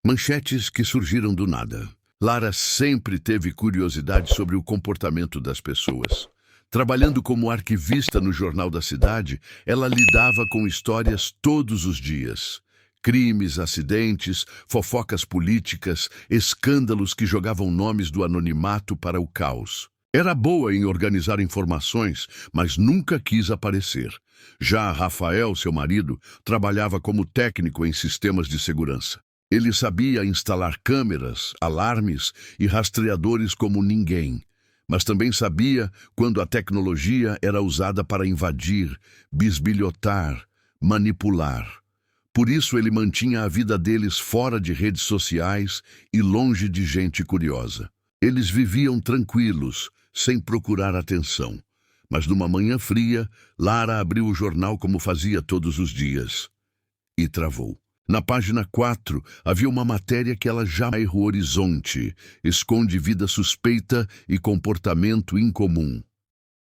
Manchetes que surgiram do nada. Lara sempre teve curiosidade sobre o comportamento das pessoas. Trabalhando como arquivista no Jornal da Cidade, ela lidava com histórias todos os dias. Crimes, acidentes, fofocas políticas, escândalos que jogavam nomes do anonimato para o caos. Era boa em organizar informações, mas nunca quis aparecer. Já Rafael, seu marido, trabalhava como técnico em sistemas de segurança. Ele sabia instalar câmeras, alarmes e rastreadores como ninguém, mas também sabia quando a tecnologia era usada para invadir, bisbilhotar, manipular. Por isso ele mantinha a vida deles fora de redes sociais e longe de gente curiosa. Eles viviam tranquilos, sem procurar atenção. Mas numa manhã fria, Lara abriu o jornal como fazia todos os dias. E travou. Na página 4, havia uma matéria que ela já errou o horizonte, esconde vida suspeita e comportamento incomum.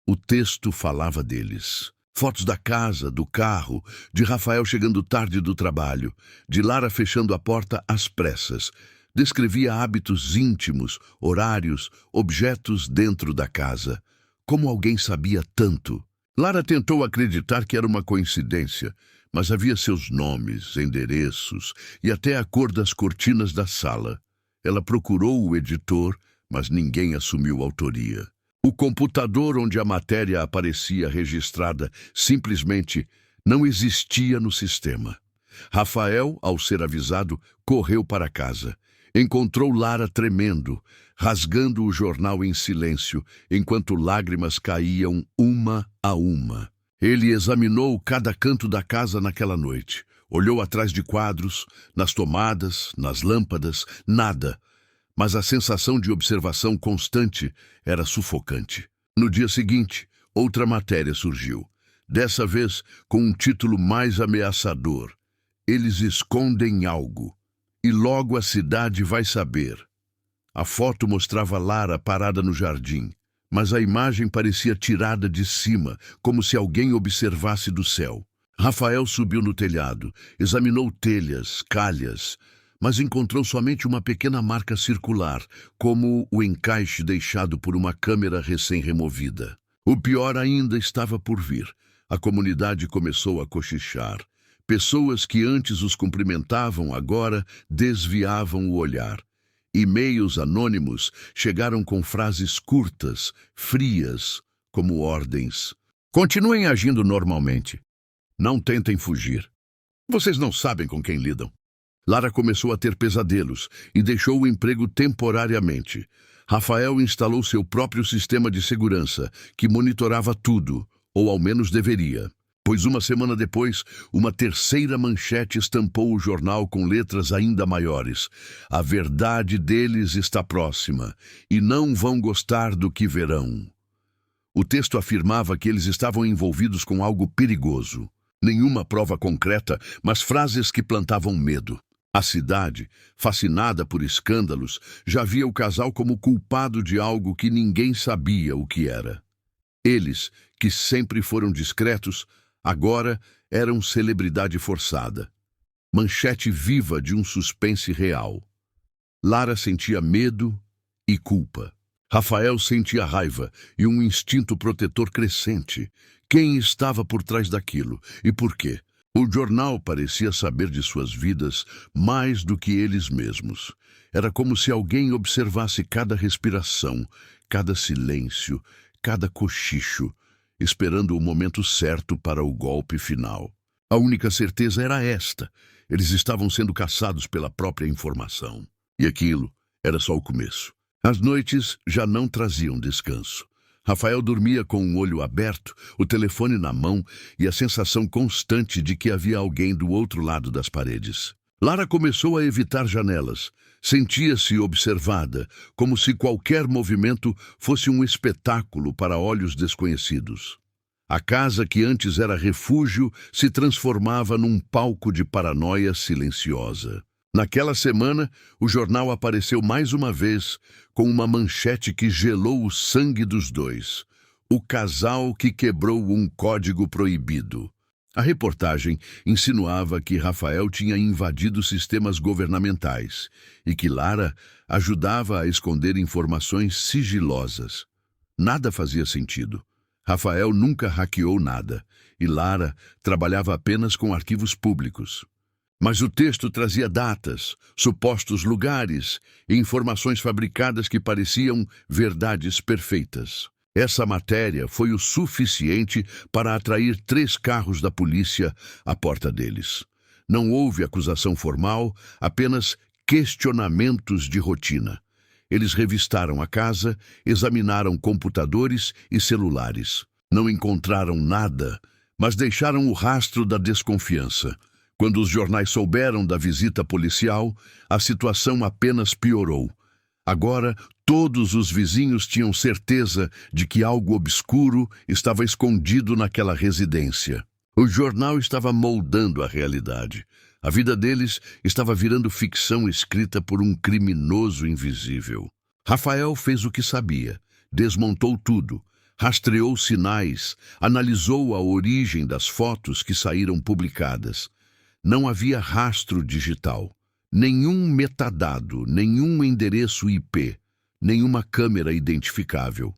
O texto falava deles. Fotos da casa, do carro, de Rafael chegando tarde do trabalho, de Lara fechando a porta às pressas. Descrevia hábitos íntimos, horários, objetos dentro da casa. Como alguém sabia tanto? Lara tentou acreditar que era uma coincidência, mas havia seus nomes, endereços e até a cor das cortinas da sala. Ela procurou o editor, mas ninguém assumiu autoria. O computador onde a matéria aparecia registrada simplesmente não existia no sistema. Rafael, ao ser avisado, correu para casa. Encontrou Lara tremendo, rasgando o jornal em silêncio, enquanto lágrimas caíam uma a uma. Ele examinou cada canto da casa naquela noite. Olhou atrás de quadros, nas tomadas, nas lâmpadas, nada. Mas a sensação de observação constante era sufocante. No dia seguinte, outra matéria surgiu. Dessa vez, com um título mais ameaçador. Eles escondem algo. E logo a cidade vai saber. A foto mostrava Lara parada no jardim, mas a imagem parecia tirada de cima, como se alguém observasse do céu. Rafael subiu no telhado, examinou telhas, calhas, mas encontrou somente uma pequena marca circular, como o encaixe deixado por uma câmera recém-removida. O pior ainda estava por vir. A comunidade começou a cochichar. Pessoas que antes os cumprimentavam agora desviavam o olhar. E-mails anônimos chegaram com frases curtas, frias, como ordens. Continuem agindo normalmente. Não tentem fugir. Vocês não sabem com quem lidam. Lara começou a ter pesadelos e deixou o emprego temporariamente. Rafael instalou seu próprio sistema de segurança, que monitorava tudo, ou ao menos deveria. Pois uma semana depois, uma terceira manchete estampou o jornal com letras ainda maiores. A verdade deles está próxima, e não vão gostar do que verão. O texto afirmava que eles estavam envolvidos com algo perigoso. Nenhuma prova concreta, mas frases que plantavam medo. A cidade, fascinada por escândalos, já via o casal como culpado de algo que ninguém sabia o que era. Eles, que sempre foram discretos, agora eram celebridade forçada. Manchete viva de um suspense real. Lara sentia medo e culpa. Rafael sentia raiva e um instinto protetor crescente. Quem estava por trás daquilo e por quê? O jornal parecia saber de suas vidas mais do que eles mesmos. Era como se alguém observasse cada respiração, cada silêncio, cada cochicho, esperando o momento certo para o golpe final. A única certeza era esta: eles estavam sendo caçados pela própria informação. E aquilo era só o começo. As noites já não traziam descanso. Rafael dormia com um olho aberto, o telefone na mão e a sensação constante de que havia alguém do outro lado das paredes. Lara começou a evitar janelas. Sentia-se observada, como se qualquer movimento fosse um espetáculo para olhos desconhecidos. A casa que antes era refúgio se transformava num palco de paranoia silenciosa. Naquela semana, o jornal apareceu mais uma vez com uma manchete que gelou o sangue dos dois. O casal que quebrou um código proibido. A reportagem insinuava que Rafael tinha invadido sistemas governamentais e que Lara ajudava a esconder informações sigilosas. Nada fazia sentido. Rafael nunca hackeou nada e Lara trabalhava apenas com arquivos públicos. Mas o texto trazia datas, supostos lugares e informações fabricadas que pareciam verdades perfeitas. Essa matéria foi o suficiente para atrair 3 carros da polícia à porta deles. Não houve acusação formal, apenas questionamentos de rotina. Eles revistaram a casa, examinaram computadores e celulares. Não encontraram nada, mas deixaram o rastro da desconfiança. Quando os jornais souberam da visita policial, a situação apenas piorou. Agora, todos os vizinhos tinham certeza de que algo obscuro estava escondido naquela residência. O jornal estava moldando a realidade. A vida deles estava virando ficção escrita por um criminoso invisível. Rafael fez o que sabia, desmontou tudo, rastreou sinais, analisou a origem das fotos que saíram publicadas. Não havia rastro digital. Nenhum metadado, nenhum endereço IP, nenhuma câmera identificável.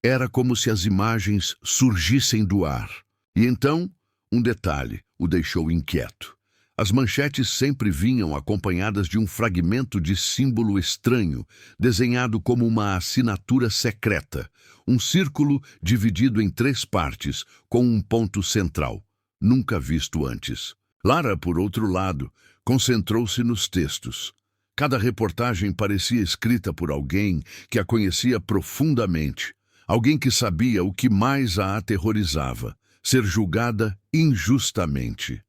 Era como se as imagens surgissem do ar. E então, um detalhe o deixou inquieto. As manchetes sempre vinham acompanhadas de um fragmento de símbolo estranho, desenhado como uma assinatura secreta, um círculo dividido em 3 partes, com um ponto central, nunca visto antes. Lara, por outro lado, concentrou-se nos textos. Cada reportagem parecia escrita por alguém que a conhecia profundamente, alguém que sabia o que mais a aterrorizava, ser julgada injustamente.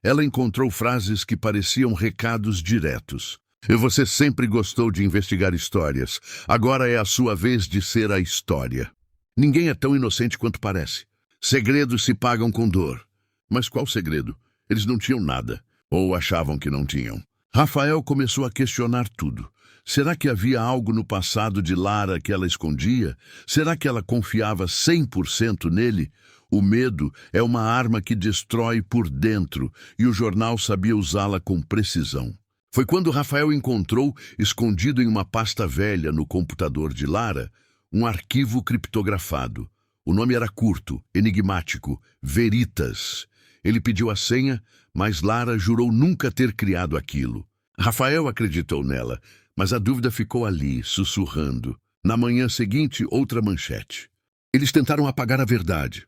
Ela encontrou frases que pareciam recados diretos. E você sempre gostou de investigar histórias. Agora é a sua vez de ser a história. Ninguém é tão inocente quanto parece. Segredos se pagam com dor. Mas qual segredo? Eles não tinham nada. Ou achavam que não tinham. Rafael começou a questionar tudo. Será que havia algo no passado de Lara que ela escondia? Será que ela confiava 100% nele? O medo é uma arma que destrói por dentro, e o jornal sabia usá-la com precisão. Foi quando Rafael encontrou, escondido em uma pasta velha no computador de Lara, um arquivo criptografado. O nome era curto, enigmático, Veritas. Ele pediu a senha, mas Lara jurou nunca ter criado aquilo. Rafael acreditou nela, mas a dúvida ficou ali, sussurrando. Na manhã seguinte, outra manchete. Eles tentaram apagar a verdade.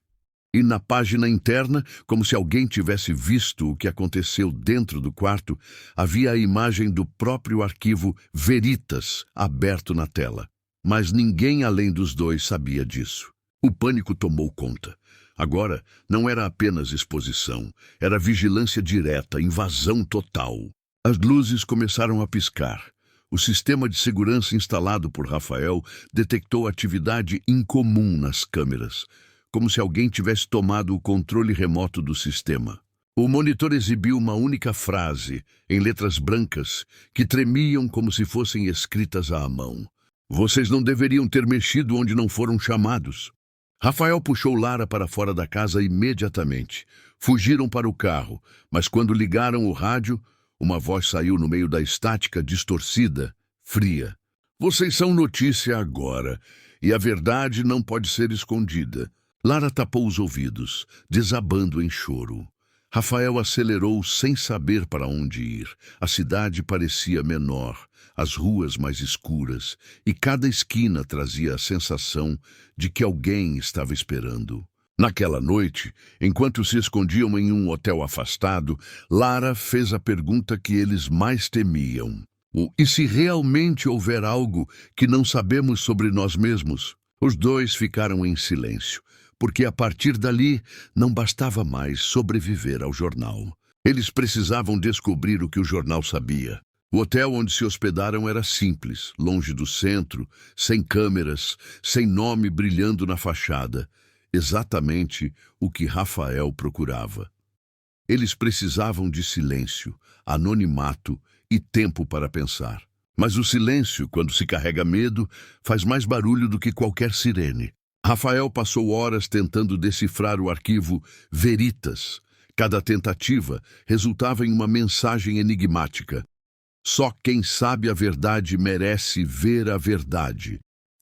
E na página interna, como se alguém tivesse visto o que aconteceu dentro do quarto, havia a imagem do próprio arquivo Veritas aberto na tela. Mas ninguém além dos dois sabia disso. O pânico tomou conta. Agora, não era apenas exposição, era vigilância direta, invasão total. As luzes começaram a piscar. O sistema de segurança instalado por Rafael detectou atividade incomum nas câmeras, como se alguém tivesse tomado o controle remoto do sistema. O monitor exibiu uma única frase, em letras brancas, que tremiam como se fossem escritas à mão. Vocês não deveriam ter mexido onde não foram chamados. Rafael puxou Lara para fora da casa imediatamente. Fugiram para o carro, mas quando ligaram o rádio, uma voz saiu no meio da estática distorcida, fria. Vocês são notícia agora, e a verdade não pode ser escondida. Lara tapou os ouvidos, desabando em choro. Rafael acelerou sem saber para onde ir. A cidade parecia menor, as ruas mais escuras, e cada esquina trazia a sensação de que alguém estava esperando. Naquela noite, enquanto se escondiam em um hotel afastado, Lara fez a pergunta que eles mais temiam. E se realmente houver algo que não sabemos sobre nós mesmos? Os dois ficaram em silêncio, porque a partir dali não bastava mais sobreviver ao jornal. Eles precisavam descobrir o que o jornal sabia. O hotel onde se hospedaram era simples, longe do centro, sem câmeras, sem nome brilhando na fachada. Exatamente o que Rafael procurava. Eles precisavam de silêncio, anonimato e tempo para pensar. Mas o silêncio, quando se carrega medo, faz mais barulho do que qualquer sirene. Rafael passou horas tentando decifrar o arquivo Veritas, Cada tentativa resultava em uma mensagem enigmática. Só quem sabe a verdade merece ver a verdade.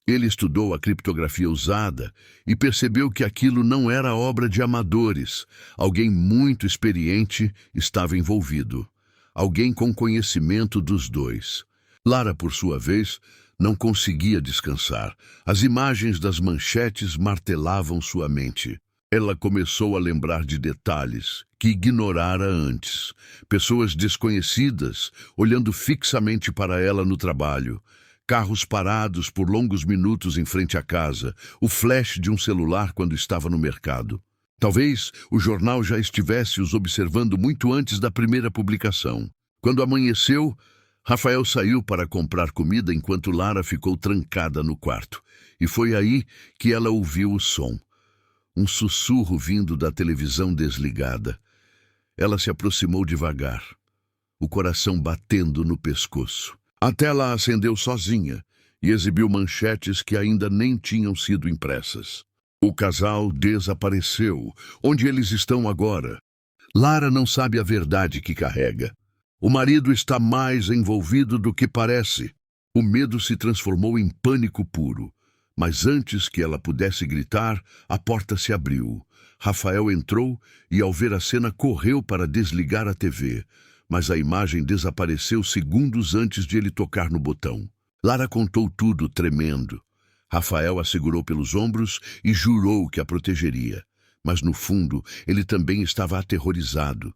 Ele estudou a criptografia usada e percebeu que aquilo não era obra de amadores. Alguém muito experiente estava envolvido. Alguém com conhecimento dos dois. Lara, por sua vez, não conseguia descansar. As imagens das manchetes martelavam sua mente. Ela começou a lembrar de detalhes que ignorara antes. Pessoas desconhecidas olhando fixamente para ela no trabalho. Carros parados por longos minutos em frente à casa. O flash de um celular quando estava no mercado. Talvez o jornal já estivesse os observando muito antes da primeira publicação. Quando amanheceu, Rafael saiu para comprar comida enquanto Lara ficou trancada no quarto. E foi aí que ela ouviu o som. Um sussurro vindo da televisão desligada. Ela se aproximou devagar, o coração batendo no pescoço. A tela acendeu sozinha e exibiu manchetes que ainda nem tinham sido impressas. O casal desapareceu. Onde eles estão agora? Lara não sabe a verdade que carrega. O marido está mais envolvido do que parece. O medo se transformou em pânico puro. Mas antes que ela pudesse gritar, a porta se abriu. Rafael entrou e, ao ver a cena, correu para desligar a TV. Mas a imagem desapareceu segundos antes de ele tocar no botão. Lara contou tudo, tremendo. Rafael a segurou pelos ombros e jurou que a protegeria. Mas, no fundo, ele também estava aterrorizado.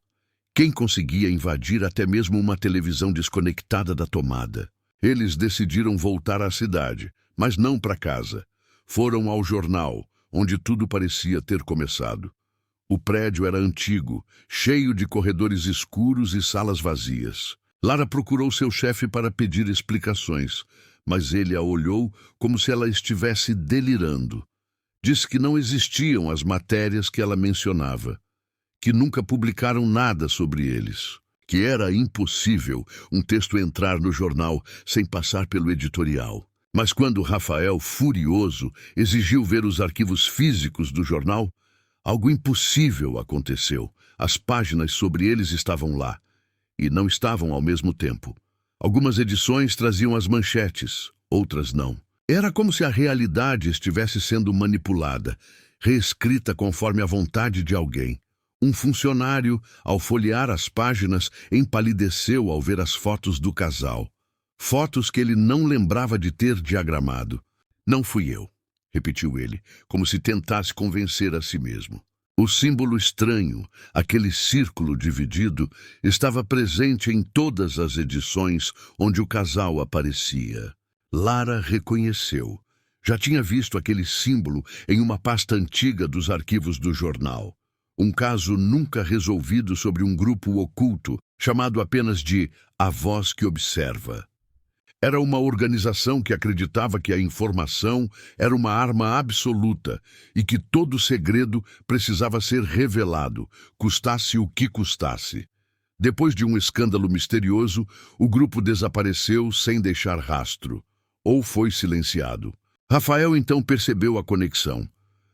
Quem conseguia invadir até mesmo uma televisão desconectada da tomada? Eles decidiram voltar à cidade, mas não para casa. Foram ao jornal, onde tudo parecia ter começado. O prédio era antigo, cheio de corredores escuros e salas vazias. Lara procurou seu chefe para pedir explicações, mas ele a olhou como se ela estivesse delirando. Disse que não existiam as matérias que ela mencionava, que nunca publicaram nada sobre eles, que era impossível um texto entrar no jornal sem passar pelo editorial. Mas quando Rafael, furioso, exigiu ver os arquivos físicos do jornal, algo impossível aconteceu. As páginas sobre eles estavam lá, e não estavam ao mesmo tempo. Algumas edições traziam as manchetes, outras não. Era como se a realidade estivesse sendo manipulada, reescrita conforme a vontade de alguém. Um funcionário, ao folhear as páginas, empalideceu ao ver as fotos do casal. Fotos que ele não lembrava de ter diagramado. Não fui eu, repetiu ele, como se tentasse convencer a si mesmo. O símbolo estranho, aquele círculo dividido, estava presente em todas as edições onde o casal aparecia. Lara reconheceu. Já tinha visto aquele símbolo em uma pasta antiga dos arquivos do jornal. Um caso nunca resolvido sobre um grupo oculto, chamado apenas de A Voz que Observa. Era uma organização que acreditava que a informação era uma arma absoluta e que todo segredo precisava ser revelado, custasse o que custasse. Depois de um escândalo misterioso, o grupo desapareceu sem deixar rastro, ou foi silenciado. Rafael então percebeu a conexão.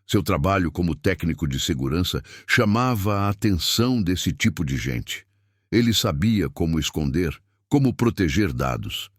Seu trabalho como técnico de segurança chamava a atenção desse tipo de gente. Ele sabia como esconder, como proteger dados.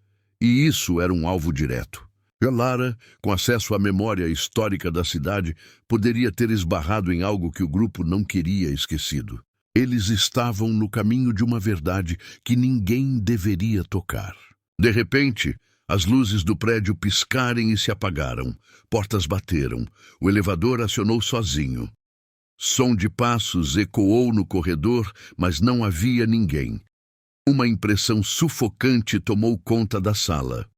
E isso era um alvo direto. Já Lara, com acesso à memória histórica da cidade, poderia ter esbarrado em algo que o grupo não queria esquecido. Eles estavam no caminho de uma verdade que ninguém deveria tocar. De repente, as luzes do prédio piscaram e se apagaram. Portas bateram. O elevador acionou sozinho. Som de passos ecoou no corredor, mas não havia ninguém. Uma impressão sufocante tomou conta da sala.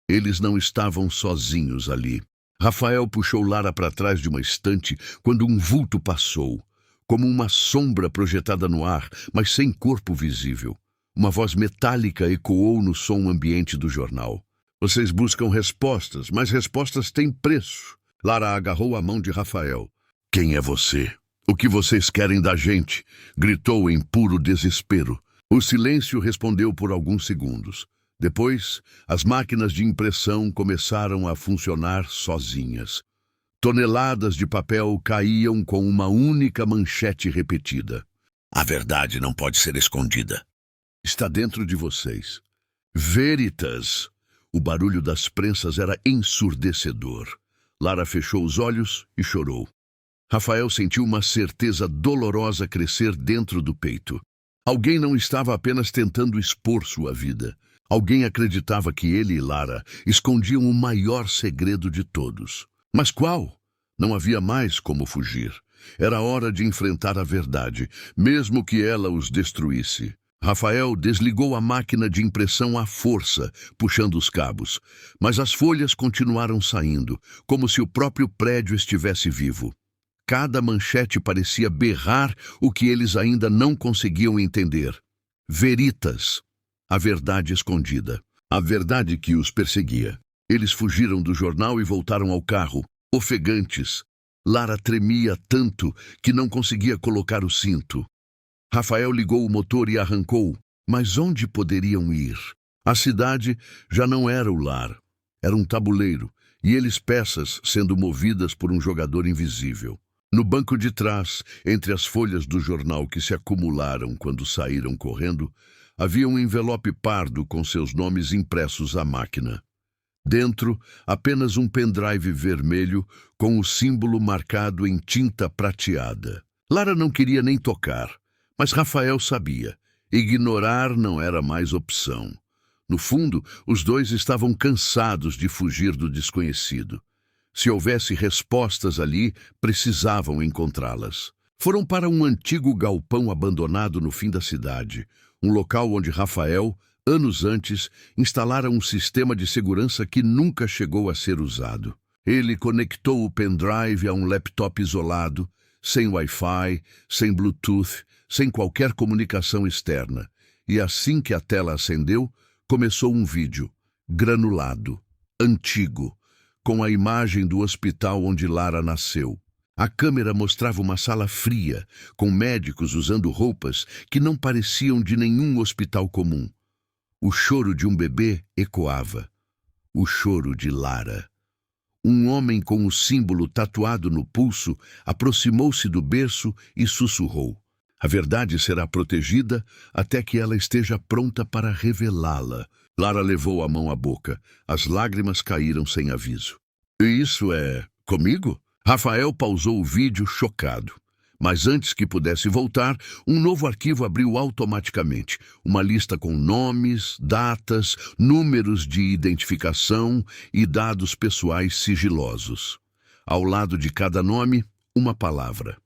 Eles não estavam sozinhos ali. Rafael puxou Lara para trás de uma estante quando um vulto passou, como uma sombra projetada no ar, mas sem corpo visível. Uma voz metálica ecoou no som ambiente do jornal. Vocês buscam respostas, mas respostas têm preço. Lara agarrou a mão de Rafael. Quem é você? O que vocês querem da gente? Gritou em puro desespero. O silêncio respondeu por alguns segundos. Depois, as máquinas de impressão começaram a funcionar sozinhas. Toneladas de papel caíam com uma única manchete repetida. A verdade não pode ser escondida. Está dentro de vocês. Veritas. O barulho das prensas era ensurdecedor. Lara fechou os olhos e chorou. Rafael sentiu uma certeza dolorosa crescer dentro do peito. Alguém não estava apenas tentando expor sua vida. Alguém acreditava que ele e Lara escondiam o maior segredo de todos. Mas qual? Não havia mais como fugir. Era hora de enfrentar a verdade, mesmo que ela os destruísse. Rafael desligou a máquina de impressão à força, puxando os cabos. Mas as folhas continuaram saindo, como se o próprio prédio estivesse vivo. Cada manchete parecia berrar o que eles ainda não conseguiam entender. Veritas. A verdade escondida. A verdade que os perseguia. Eles fugiram do jornal e voltaram ao carro, ofegantes. Lara tremia tanto que não conseguia colocar o cinto. Rafael ligou o motor e arrancou. Mas onde poderiam ir? A cidade já não era o lar. Era um tabuleiro, e eles peças sendo movidas por um jogador invisível. No banco de trás, entre as folhas do jornal que se acumularam quando saíram correndo, havia um envelope pardo com seus nomes impressos à máquina. Dentro, apenas um pendrive vermelho com o símbolo marcado em tinta prateada. Lara não queria nem tocar, mas Rafael sabia. Ignorar não era mais opção. No fundo, os dois estavam cansados de fugir do desconhecido. Se houvesse respostas ali, precisavam encontrá-las. Foram para um antigo galpão abandonado no fim da cidade, um local onde Rafael, anos antes, instalara um sistema de segurança que nunca chegou a ser usado. Ele conectou o pendrive a um laptop isolado, sem Wi-Fi, sem Bluetooth, sem qualquer comunicação externa. E assim que a tela acendeu, começou um vídeo, granulado, antigo, com a imagem do hospital onde Lara nasceu. A câmera mostrava uma sala fria, com médicos usando roupas que não pareciam de nenhum hospital comum. O choro de um bebê ecoava. O choro de Lara. Um homem com o símbolo tatuado no pulso aproximou-se do berço e sussurrou. A verdade será protegida até que ela esteja pronta para revelá-la. Lara levou a mão à boca. As lágrimas caíram sem aviso. Isso é comigo? Rafael pausou o vídeo chocado. Mas antes que pudesse voltar, um novo arquivo abriu automaticamente. Uma lista com nomes, datas, números de identificação e dados pessoais sigilosos. Ao lado de cada nome, uma palavra.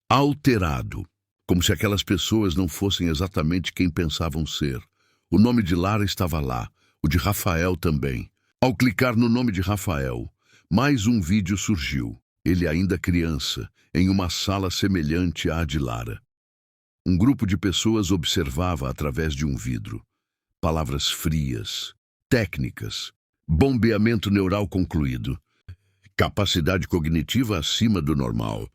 Alterado. Como se aquelas pessoas não fossem exatamente quem pensavam ser. O nome de Lara estava lá, o de Rafael também. Ao clicar no nome de Rafael, mais um vídeo surgiu. Ele ainda criança, em uma sala semelhante à de Lara. Um grupo de pessoas observava através de um vidro. Palavras frias, técnicas, bombeamento neural concluído, capacidade cognitiva acima do normal.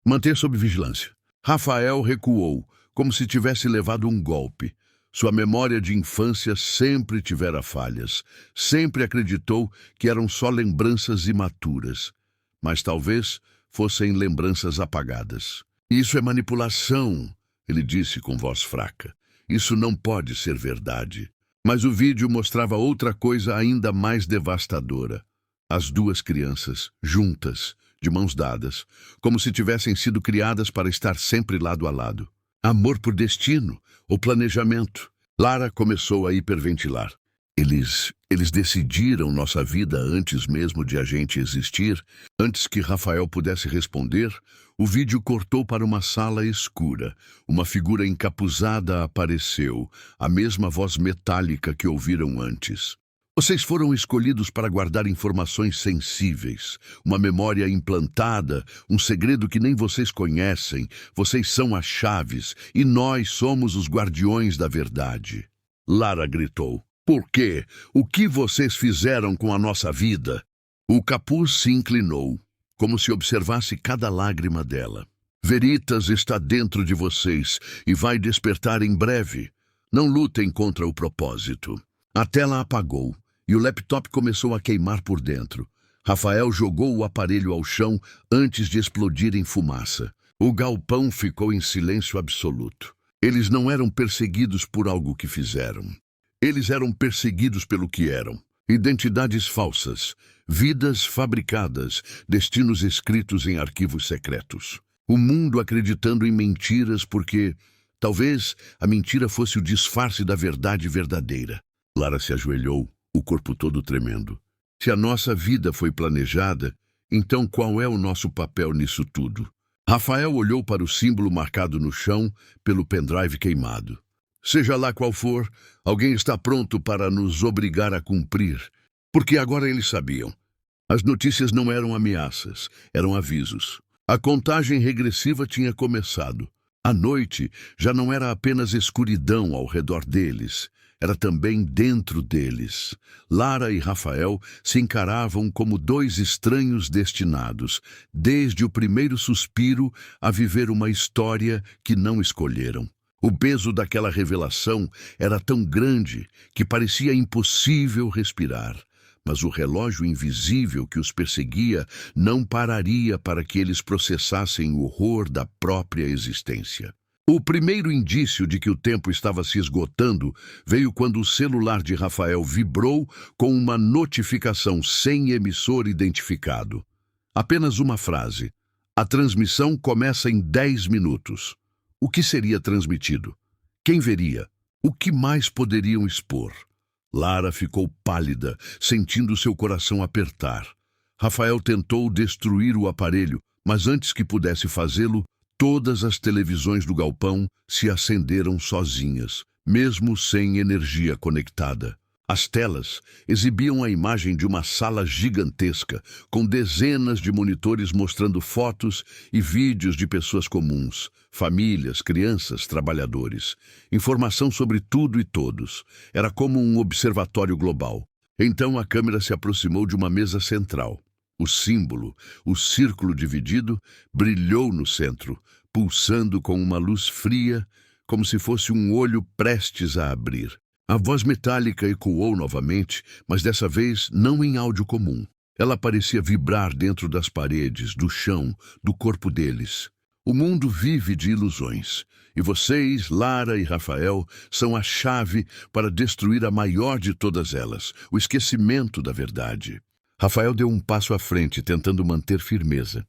Manter sob vigilância. Rafael recuou, como se tivesse levado um golpe. Sua memória de infância sempre tivera falhas. Sempre acreditou que eram só lembranças imaturas. Mas talvez fossem lembranças apagadas. Isso é manipulação, ele disse com voz fraca. Isso não pode ser verdade. Mas o vídeo mostrava outra coisa ainda mais devastadora. As duas crianças, juntas, de mãos dadas, como se tivessem sido criadas para estar sempre lado a lado. Amor por destino, ou planejamento. Lara começou a hiperventilar. Eles decidiram nossa vida antes mesmo de a gente existir. Antes que Rafael pudesse responder, o vídeo cortou para uma sala escura. Uma figura encapuzada apareceu, a mesma voz metálica que ouviram antes. Vocês foram escolhidos para guardar informações sensíveis, uma memória implantada, um segredo que nem vocês conhecem. Vocês são as chaves e nós somos os guardiões da verdade. Lara gritou. Por quê? O que vocês fizeram com a nossa vida? O capuz se inclinou, como se observasse cada lágrima dela. Veritas está dentro de vocês e vai despertar em breve. Não lutem contra o propósito. A tela apagou e o laptop começou a queimar por dentro. Rafael jogou o aparelho ao chão antes de explodir em fumaça. O galpão ficou em silêncio absoluto. Eles não eram perseguidos por algo que fizeram. Eles eram perseguidos pelo que eram. Identidades falsas, vidas fabricadas, destinos escritos em arquivos secretos. O mundo acreditando em mentiras porque, talvez, a mentira fosse o disfarce da verdade verdadeira. Lara se ajoelhou, o corpo todo tremendo. Se a nossa vida foi planejada, então qual é o nosso papel nisso tudo? Rafael olhou para o símbolo marcado no chão pelo pendrive queimado. Seja lá qual for, alguém está pronto para nos obrigar a cumprir. Porque agora eles sabiam. As notícias não eram ameaças, eram avisos. A contagem regressiva tinha começado. A noite já não era apenas escuridão ao redor deles, era também dentro deles. Lara e Rafael se encaravam como dois estranhos destinados, desde o primeiro suspiro a viver uma história que não escolheram. O peso daquela revelação era tão grande que parecia impossível respirar. Mas o relógio invisível que os perseguia não pararia para que eles processassem o horror da própria existência. O primeiro indício de que o tempo estava se esgotando veio quando o celular de Rafael vibrou com uma notificação sem emissor identificado. Apenas uma frase. A transmissão começa em 10 minutos. O que seria transmitido? Quem veria? O que mais poderiam expor? Lara ficou pálida, sentindo seu coração apertar. Rafael tentou destruir o aparelho, mas antes que pudesse fazê-lo, todas as televisões do galpão se acenderam sozinhas, mesmo sem energia conectada. As telas exibiam a imagem de uma sala gigantesca, com dezenas de monitores mostrando fotos e vídeos de pessoas comuns, famílias, crianças, trabalhadores. Informação sobre tudo e todos. Era como um observatório global. Então a câmera se aproximou de uma mesa central. O símbolo, o círculo dividido, brilhou no centro, pulsando com uma luz fria, como se fosse um olho prestes a abrir. A voz metálica ecoou novamente, mas dessa vez não em áudio comum. Ela parecia vibrar dentro das paredes, do chão, do corpo deles. O mundo vive de ilusões, e vocês, Lara e Rafael, são a chave para destruir a maior de todas elas, o esquecimento da verdade. Rafael deu um passo à frente, tentando manter firmeza.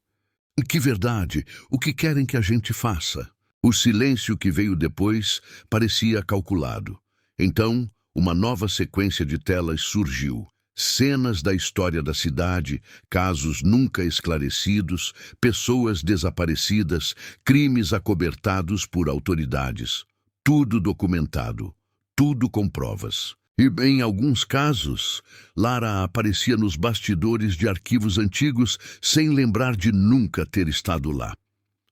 Que verdade? O que querem que a gente faça? O silêncio que veio depois parecia calculado. Então, uma nova sequência de telas surgiu. Cenas da história da cidade, casos nunca esclarecidos, pessoas desaparecidas, crimes acobertados por autoridades. Tudo documentado, tudo com provas. E, em alguns casos, Lara aparecia nos bastidores de arquivos antigos sem lembrar de nunca ter estado lá.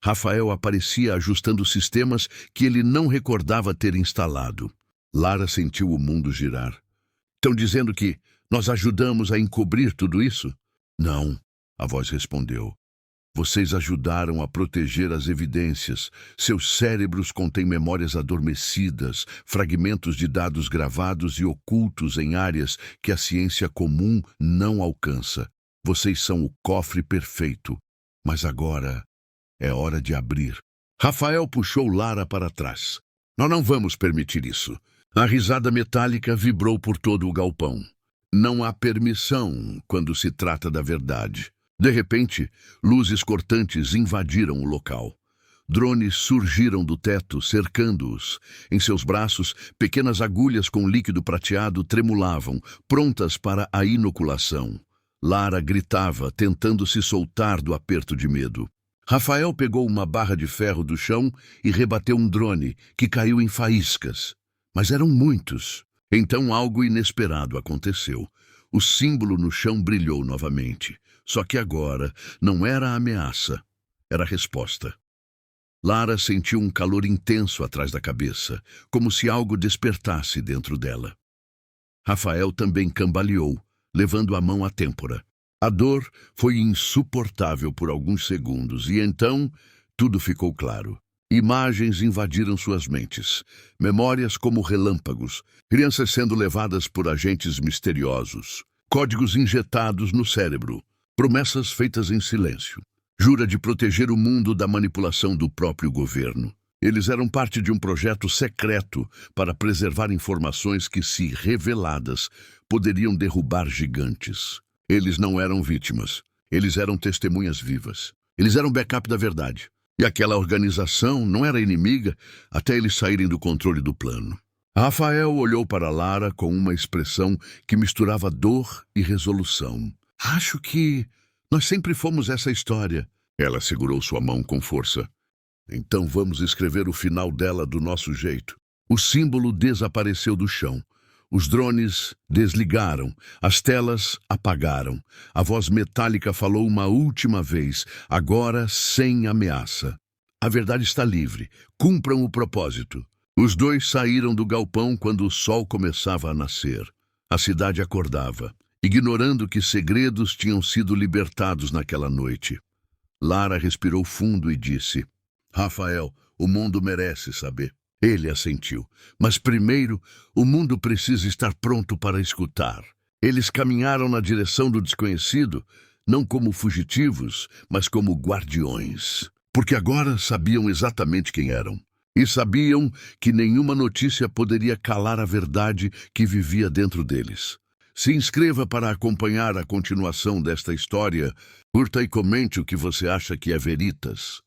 Rafael aparecia ajustando sistemas que ele não recordava ter instalado. Lara sentiu o mundo girar. Estão dizendo que nós ajudamos a encobrir tudo isso? Não, a voz respondeu. Vocês ajudaram a proteger as evidências. Seus cérebros contêm memórias adormecidas, fragmentos de dados gravados e ocultos em áreas que a ciência comum não alcança. Vocês são o cofre perfeito. Mas agora é hora de abrir. Rafael puxou Lara para trás. Nós não vamos permitir isso. A risada metálica vibrou por todo o galpão. Não há permissão quando se trata da verdade. De repente, luzes cortantes invadiram o local. Drones surgiram do teto, cercando-os. Em seus braços, pequenas agulhas com líquido prateado tremulavam, prontas para a inoculação. Lara gritava, tentando se soltar do aperto de medo. Rafael pegou uma barra de ferro do chão e rebateu um drone, que caiu em faíscas. Mas eram muitos. Então algo inesperado aconteceu. O símbolo no chão brilhou novamente. Só que agora não era a ameaça, era a resposta. Lara sentiu um calor intenso atrás da cabeça, como se algo despertasse dentro dela. Rafael também cambaleou, levando a mão à têmpora. A dor foi insuportável por alguns segundos e então tudo ficou claro. Imagens invadiram suas mentes, memórias como relâmpagos, crianças sendo levadas por agentes misteriosos, códigos injetados no cérebro, promessas feitas em silêncio. Jura de proteger o mundo da manipulação do próprio governo. Eles eram parte de um projeto secreto para preservar informações que, se reveladas, poderiam derrubar gigantes. Eles não eram vítimas. Eles eram testemunhas vivas. Eles eram backup da verdade. E aquela organização não era inimiga até eles saírem do controle do plano. Rafael olhou para Lara com uma expressão que misturava dor e resolução. Acho que nós sempre fomos essa história. Ela segurou sua mão com força. Então vamos escrever o final dela do nosso jeito. O símbolo desapareceu do chão. Os drones desligaram, as telas apagaram. A voz metálica falou uma última vez, agora sem ameaça. A verdade está livre. Cumpram o propósito. Os dois saíram do galpão quando o sol começava a nascer. A cidade acordava, ignorando que segredos tinham sido libertados naquela noite. Lara respirou fundo e disse: Rafael, o mundo merece saber. Ele assentiu. Mas primeiro, o mundo precisa estar pronto para escutar. Eles caminharam na direção do desconhecido, não como fugitivos, mas como guardiões. Porque agora sabiam exatamente quem eram. E sabiam que nenhuma notícia poderia calar a verdade que vivia dentro deles. Se inscreva para acompanhar a continuação desta história. Curta e comente o que você acha que é Veritas.